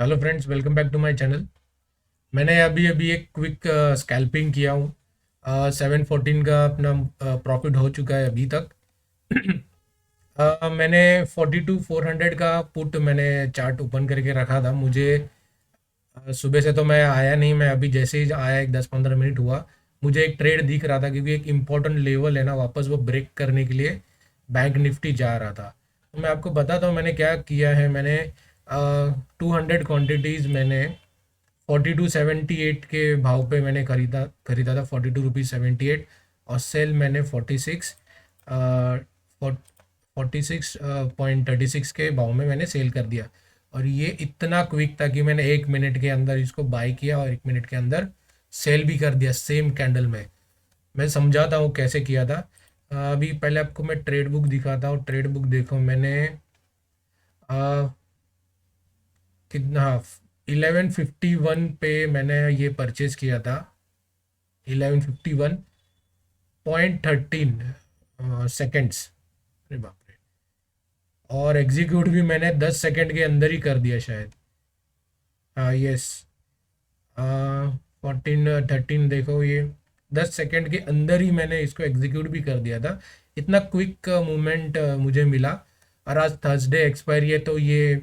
Hello friends, welcome back to my channel. मैंने अभी अभी एक क्विक स्कैल्पिंग किया हूँ। 714 का अपना प्रॉफिट हो चुका है अभी तक। मैंने 42,400 का पुट मैंने चार्ट ओपन करके रखा था। मुझे सुबह से तो मैं आया नहीं, मैं अभी जैसे ही आया एक 10-15 मिनट हुआ, मुझे एक ट्रेड दिख रहा था क्योंकि एक इम्पोर्टेंट लेवल है ना, वापस वो ब्रेक करने के लिए बैंक निफ्टी जा रहा था। तो मैं आपको बताता हूँ मैंने क्या किया है। मैंने 200 क्वांटिटीज़ मैंने 42.78 के भाव पे मैंने खरीदा खरीदा था, 42 रुपीज़ 78। और सेल मैंने 46.36 के भाव में मैंने सेल कर दिया। और ये इतना क्विक था कि मैंने 1 मिनट के अंदर इसको बाय किया और 1 मिनट के अंदर सेल भी कर दिया सेम कैंडल में। मैं समझाता हूँ कैसे किया था। अभी पहले आपको मैं ट्रेड बुक दिखाता हूँ। ट्रेड बुक देखो, मैंने कितना 1151 पे मैंने ये परचेज किया था। 1151.13 अरे बाप रे। और एग्जीक्यूट भी मैंने 10 सेकंड के अंदर ही कर दिया शायद। हाँ, यस। 1413 देखो, ये 10 सेकंड के अंदर ही मैंने इसको एग्जीक्यूट भी कर दिया था। इतना क्विक मूवमेंट मुझे मिला। और आज थर्सडे एक्सपायरी है, तो ये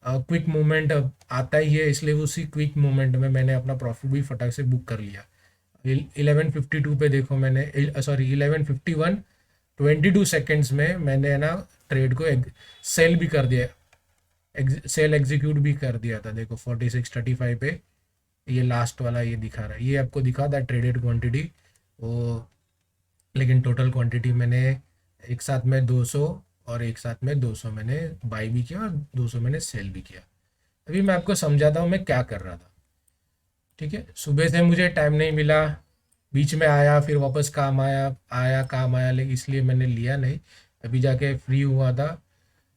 क्विक मूवमेंट आता ही है, इसलिए उसी क्विक मूवमेंट में मैंने अपना प्रॉफिट भी फटाक से बुक कर लिया। 1152 पे देखो, मैंने सॉरी 1151 22 सेकेंड्स में मैंने है ना ट्रेड को सेल भी कर दिया। सेल एग्जीक्यूट भी कर दिया था। देखो 4635 पे ये लास्ट वाला ये दिखा रहा है, ये आपको दिखा था ट्रेडेड क्वांटिटी वो। लेकिन टोटल क्वांटिटी मैंने एक साथ में 200 और एक साथ में 200 मैंने बाई भी किया और 200 मैंने सेल भी किया। अभी मैं आपको समझाता हूँ मैं क्या कर रहा था। ठीक है, सुबह से मुझे टाइम नहीं मिला, बीच में आया फिर वापस काम आया, आया काम आया, लेकिन इसलिए मैंने लिया नहीं। अभी जाके फ्री हुआ था।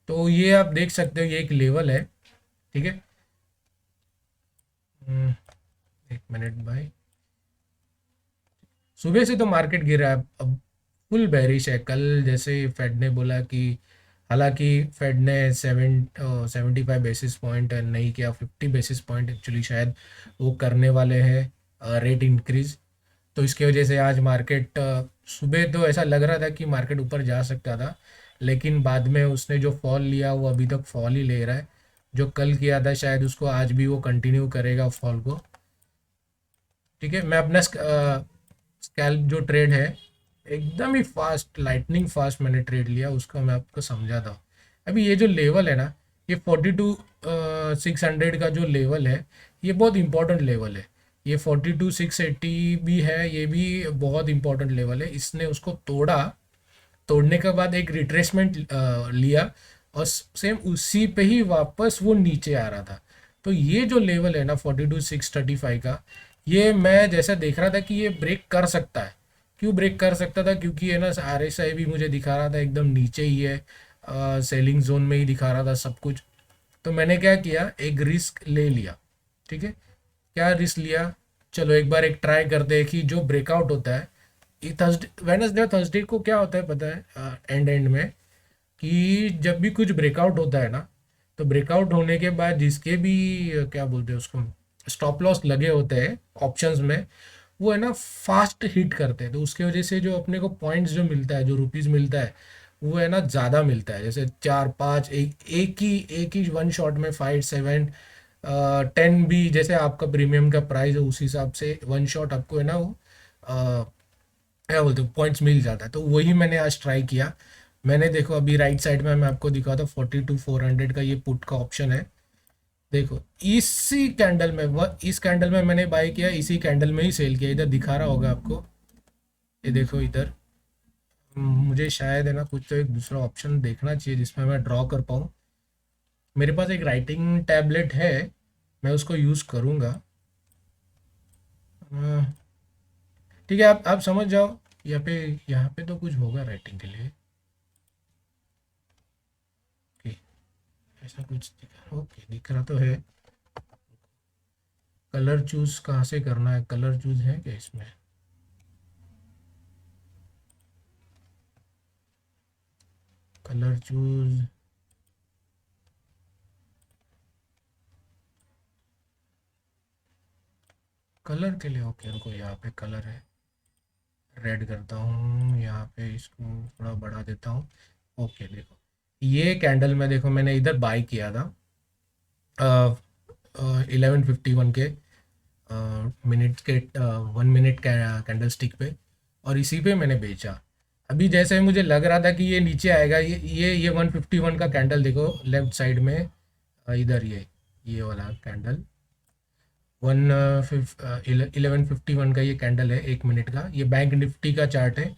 तो ये आप देख सकते हो, ये एक लेवल है। ठीक है। हम्म, एक मिनट भाई। सुबह से तो मार्केट गिरा है, अब फुल बेरिश है। कल जैसे फेड ने बोला कि, हालांकि फेड ने 75 बेसिस पॉइंट नहीं किया, 50 बेसिस पॉइंट एक्चुअली शायद वो करने वाले हैं रेट इंक्रीज। तो इसकी वजह से आज मार्केट सुबह तो ऐसा लग रहा था कि मार्केट ऊपर जा सकता था, लेकिन बाद में उसने जो फॉल लिया वो अभी तक फॉल ही ले रहा है। जो कल किया था शायद उसको आज भी वो कंटिन्यू करेगा फॉल को। ठीक है, मैं अपना स्कैल्प जो ट्रेड है, एकदम ही फास्ट लाइटनिंग फास्ट मैंने ट्रेड लिया, उसका मैं आपको समझाता हूँ। अभी ये जो लेवल है ना, ये 42,600 का जो लेवल है, ये बहुत इंपॉर्टेंट लेवल है। ये 42,680 भी है, ये भी बहुत इंपॉर्टेंट लेवल है। इसने उसको तोड़ा, तोड़ने के बाद एक रिट्रेसमेंट लिया और सेम उसी पे ही वापस वो नीचे आ रहा था। तो ये जो लेवल है ना 42,635 का, ये मैं जैसा देख रहा था कि ये ब्रेक कर सकता है। क्यों ब्रेक कर सकता था? क्योंकि है ना आर एस आई भी मुझे दिखा रहा था एकदम नीचे ही है, सेलिंग जोन में ही दिखा रहा था सब कुछ। तो मैंने क्या किया, एक रिस्क ले लिया। ठीक है, क्या रिस्क लिया? चलो एक बार एक ट्राई करते हैं कि जो ब्रेकआउट होता है, ये थर्सडे वेनसडे और थर्सडे को क्या होता है पता है, एंड एंड में, कि जब भी कुछ ब्रेकआउट होता है ना, तो ब्रेकआउट होने के बाद जिसके भी क्या बोलते हैं उसको, स्टॉप लॉस लगे होते हैं ऑप्शंस में, वो है ना फास्ट हिट करते हैं। तो उसके वजह से जो अपने को पॉइंट्स जो मिलता है, जो रुपीज़ मिलता है, वो है ना ज़्यादा मिलता है। जैसे 4-5 एक ही वन शॉट में 5-7-10 भी, जैसे आपका प्रीमियम का प्राइस है उस हिसाब से वन शॉट आपको है ना वो क्या बोलते हो पॉइंट्स मिल जाता है। तो वही मैंने आज ट्राई किया। मैंने देखो अभी राइट साइड में मैं आपको दिखा था 42,400 का ये पुट का ऑप्शन है। देखो इसी कैंडल में, वह इस कैंडल में मैंने बाय किया, इसी कैंडल में ही सेल किया। इधर दिखा रहा होगा आपको, ये देखो इधर। मुझे शायद है ना कुछ तो एक दूसरा ऑप्शन देखना चाहिए जिसमें मैं ड्रॉ कर पाऊँ। मेरे पास एक राइटिंग टैबलेट है, मैं उसको यूज़ करूँगा। अ, ठीक है, आप समझ जाओ। यहाँ पे तो कुछ होगा राइटिंग के लिए। ओके, ऐसा कुछ ओके दिख रहा तो है। कलर चूज कहाँ से करना है? कलर चूज है क्या इसमें? कलर चूज, कलर के लिए ओके, रुको यहाँ पे कलर है, रेड करता हूँ, यहाँ पे इसको थोड़ा बढ़ा देता हूँ। ओके देखो, ये कैंडल में देखो मैंने इधर बाई किया था 11:51 के मिनट के 1 मिनट कैंडल स्टिक पे, और इसी पे मैंने बेचा। अभी जैसे मुझे लग रहा था कि ये नीचे आएगा, ये 151 का कैंडल देखो लेफ्ट साइड में, इधर ये वाला कैंडल 1151 का ये कैंडल है 1 मिनट का, ये बैंक निफ्टी का चार्ट है।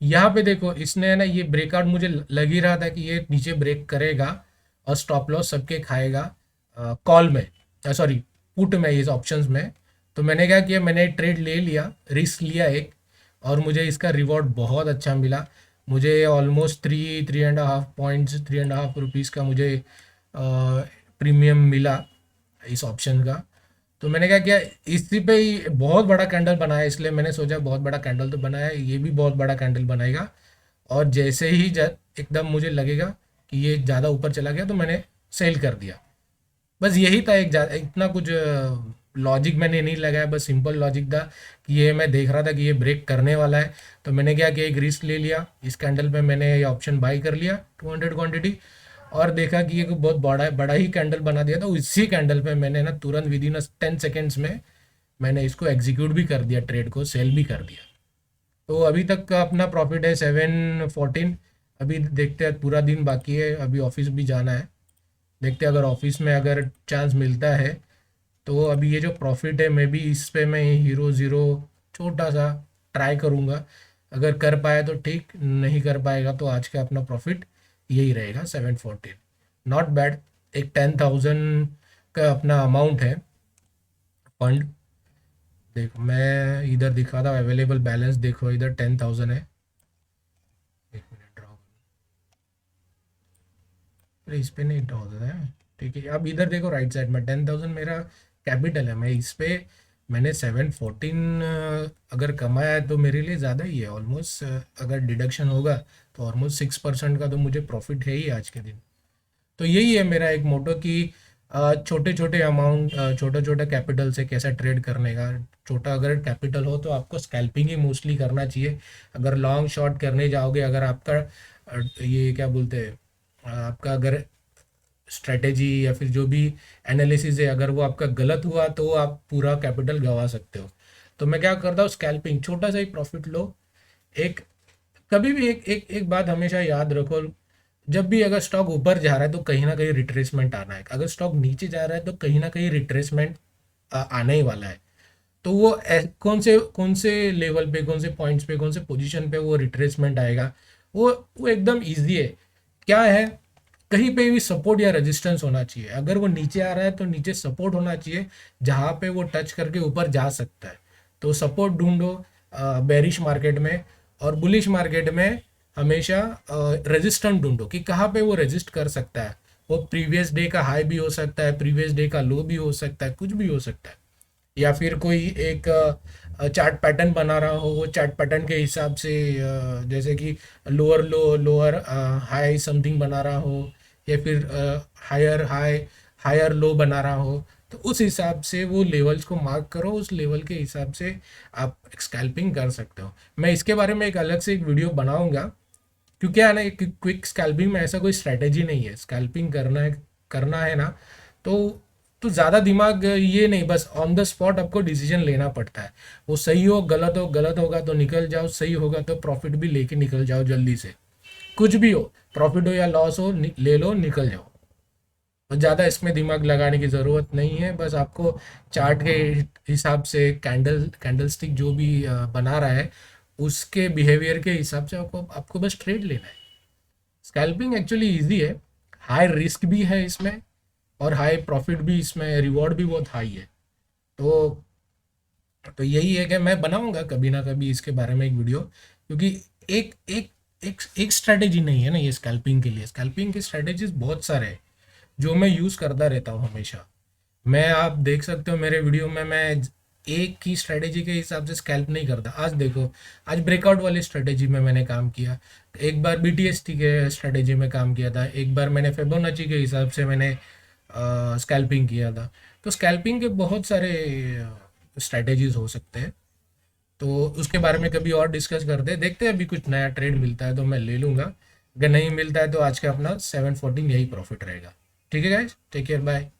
यहाँ पे देखो इसने है ना, ये ब्रेकआउट मुझे लग ही रहा था कि ये नीचे ब्रेक करेगा और स्टॉप लॉस सबके खाएगा कॉल में, सॉरी पुट में, इस ऑप्शंस में। तो मैंने क्या किया, मैंने ट्रेड ले लिया, रिस्क लिया एक, और मुझे इसका रिवॉर्ड बहुत अच्छा मिला। मुझे ऑलमोस्ट 3.5 पॉइंट्स, 3.5 रुपीज़ का मुझे प्रीमियम मिला इस ऑप्शन का। तो मैंने क्या किया, इसी पे ही बहुत बड़ा कैंडल बनाया, इसलिए मैंने सोचा बहुत बड़ा कैंडल तो बनाया है, ये भी बहुत बड़ा कैंडल बनाएगा। और जैसे ही एकदम मुझे लगेगा कि ये ज़्यादा ऊपर चला गया तो मैंने सेल कर दिया। बस यही था, इतना कुछ लॉजिक मैंने नहीं लगाया, बस सिंपल लॉजिक था कि ये मैं देख रहा था कि ये ब्रेक करने वाला है। तो मैंने क्या किया, एक रिस्क ले लिया इस कैंडल पे, मैंने ये ऑप्शन बाई कर लिया 200 क्वांटिटी, और देखा कि ये बहुत बड़ा बड़ा ही कैंडल बना दिया। तो इसी कैंडल पे मैंने ना तुरंत विद इन 10 सेकेंड्स में मैंने इसको एग्जीक्यूट भी कर दिया, ट्रेड को सेल भी कर दिया। तो अभी तक का अपना प्रॉफिट है 714। अभी देखते हैं, पूरा दिन बाकी है, अभी ऑफिस भी जाना है। देखते हैं अगर ऑफिस में अगर चांस मिलता है तो अभी ये जो प्रॉफिट है मैं भी इस पे मैं हीरो ज़ीरो छोटा सा ट्राई करूँगा। अगर कर पाया तो ठीक, नहीं कर पाएगा तो आज का अपना प्रॉफिट यही रहेगा 714। नॉट बैड, एक 10,000 का अपना अमाउंट है फंड। देखो मैं इधर दिखा था अवेलेबल बैलेंस, देखो इधर 10,000 है। एक मिनट ड्रॉ, अरे इस पे नहीं ड्रॉ होता है, ठीक है। अब इधर देखो राइट साइड में 10,000 मेरा कैपिटल है, मैं इस पे मैंने 714 अगर कमाया है तो मेरे लिए ज़्यादा ही है ऑलमोस्ट। अगर डिडक्शन होगा तो ऑलमोस्ट 6% का तो मुझे प्रॉफिट है ही आज के दिन। तो यही है मेरा एक मोटो कि छोटे छोटे अमाउंट, छोटा छोटा कैपिटल से कैसा ट्रेड करने का। छोटा अगर कैपिटल हो तो आपको स्कैल्पिंग ही मोस्टली करना चाहिए। अगर लॉन्ग शॉर्ट करने जाओगे, अगर आपका ये क्या बोलते हैं, आपका अगर स्ट्रेटेजी या फिर जो भी एनालिसिस है अगर वो आपका गलत हुआ तो आप पूरा कैपिटल गंवा सकते हो। तो मैं क्या करता हूँ, स्कैल्पिंग, छोटा सा ही प्रॉफिट लो। एक कभी भी एक बात हमेशा याद रखो, जब भी अगर स्टॉक ऊपर जा रहा है तो कहीं ना कहीं रिट्रेसमेंट आना है, अगर स्टॉक नीचे जा रहा है तो कहीं ना कहीं रिट्रेसमेंट आने ही वाला है। तो वो कौन से लेवल पे, कौन से पॉइंट्स पे, कौन से पोजीशन पे वो रिट्रेसमेंट आएगा, वो एकदम इजी है। क्या है, कहीं पे भी सपोर्ट या रेजिस्टेंस होना चाहिए। अगर वो नीचे आ रहा है तो नीचे सपोर्ट होना चाहिए जहाँ पे वो टच करके ऊपर जा सकता है। तो सपोर्ट ढूंढो बेरिश मार्केट में, और बुलिश मार्केट में हमेशा रेजिस्टेंट ढूंढो कि कहाँ पे वो रेजिस्ट कर सकता है। वो प्रीवियस डे का हाई भी हो सकता है, प्रीवियस डे का लो भी हो सकता है, कुछ भी हो सकता है। या फिर कोई एक चार्ट पैटर्न बना रहा हो, वो चार्ट पैटर्न के हिसाब से जैसे कि लोअर लो लोअर हाई समथिंग बना रहा हो, या फिर हायर हाई हायर लो बना रहा हो, तो उस हिसाब से वो लेवल्स को मार्क करो, उस लेवल के हिसाब से आप स्कैल्पिंग कर सकते हो। मैं इसके बारे में एक अलग से एक वीडियो बनाऊंगा, क्योंकि है ना, एक क्विक स्कैल्पिंग में ऐसा कोई स्ट्रैटेजी नहीं है। स्कैल्पिंग करना है ना, तो ज़्यादा दिमाग ये नहीं, बस ऑन द स्पॉट आपको डिसीजन लेना पड़ता है। वो सही हो गलत हो, गलत होगा तो निकल जाओ, सही होगा तो प्रॉफिट भी लेके निकल जाओ जल्दी से। कुछ भी हो, प्रॉफिट हो या लॉस हो, ले लो निकल जाओ। तो ज़्यादा इसमें दिमाग लगाने की ज़रूरत नहीं है, बस आपको चार्ट के हिसाब से कैंडल स्टिक जो भी बना रहा है उसके बिहेवियर के हिसाब से आपको आपको बस ट्रेड लेना है। स्कैल्पिंग एक्चुअली इजी है, हाई रिस्क भी है इसमें और हाई प्रॉफिट भी, इसमें रिवॉर्ड भी बहुत हाई है। तो यही है कि मैं बनाऊंगा कभी ना कभी इसके बारे में एक वीडियो, क्योंकि एक एक एक स्ट्रैटेजी नहीं है ना ये स्कैल्पिंग के लिए। स्कैल्पिंग के स्ट्रैटेजीज बहुत सारे हैं जो मैं यूज़ करता रहता हूँ हमेशा। मैं, आप देख सकते हो मेरे वीडियो में, मैं एक ही स्ट्रैटेजी के हिसाब से स्कैल्प नहीं करता। आज देखो, आज ब्रेकआउट वाली स्ट्रैटेजी में मैंने काम किया, एक बार BTST के स्ट्रैटेजी में काम किया था, एक बार मैंने फिबोनाची के हिसाब से मैंने स्कैल्पिंग किया था। तो स्कैल्पिंग के बहुत सारे स्ट्रैटेजीज हो सकते हैं, तो उसके बारे में कभी और डिस्कस करते हैं। देखते हैं अभी कुछ नया ट्रेड मिलता है तो मैं ले लूँगा, अगर नहीं मिलता है तो आज का अपना 714 यही प्रॉफिट रहेगा। ठीक है गाइज, टेक केयर, बाय।